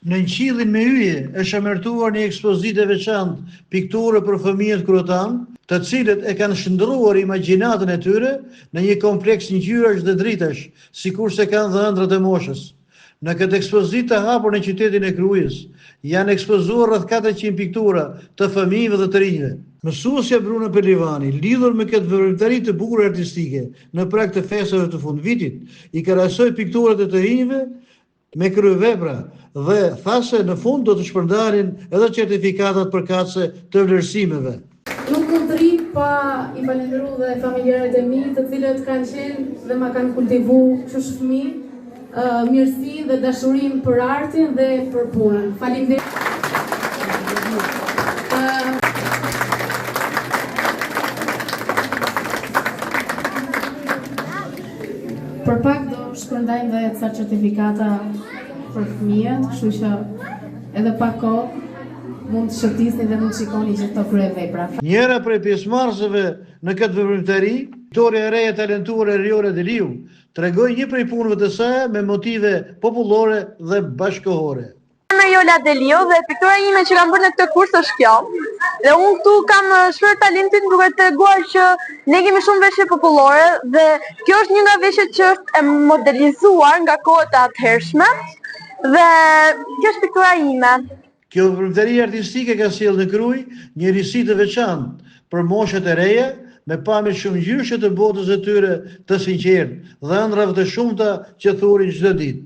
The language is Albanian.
Në Qillin me Hyje është emërtuar një ekspozitë e veçantë pikture për fëmijët kroatan, të cilët e kanë shndërruar imagjinatën e tyre në një kompleks ngjyrash dhe dritash, sikurse kanë dhe ëndrat e moshës. Në këtë ekspozitë të hapur në qytetin e Krujës, janë ekspozuar rreth 400 piktura të fëmijëve dhe të rinjve. Mësuesja Bruna Pelivani, lidhur me këtë veprimtari të bukur artistike në prag të festave të fundvitit, i krahasoi pikturat e të rinjve me kryevepra dhe tha se në fund do të shpërndarin edhe certifikatat përkatëse të vlerësimeve. Nuk mund të rri pa i falenderuar dhe familjarët e mi, të cilët kanë qenë dhe ma kanë kultivuar që fëmijë mirësi dhe dashurinë për artin dhe për punën. Faleminderit. Për pak do shpërndajmë dhe ca certifikata për fëmijët, kështu që edhe pa kohë mund të shëtisni dhe mund të shikoni që të kryevepra. Njëra prej pjesëmarrësve në këtë veprimtari, aktoreja e re e talentuar Eriola Deliu, tregoi një prej punëve të saj me motive popullore dhe bashkëkohore. Eriola Deliu dhe piktura ime që kam bërë në këtë kurs është kjo. Dhe unë këtu kam shprehur talentin duke treguar që ne kemi shumë veshje popullore dhe kjo është një nga veshjet që është e modelizuar nga kohët e atëhershme dhe kjo është piktura ime. Kjo veprimtari artistike ka sjellë në Krujë një risi të veçantë për moshat e reja, me pamje shumë ngjyrshe të botës së tyre të sinqertë dhe ëndrave të shumta që thurin çdo ditë.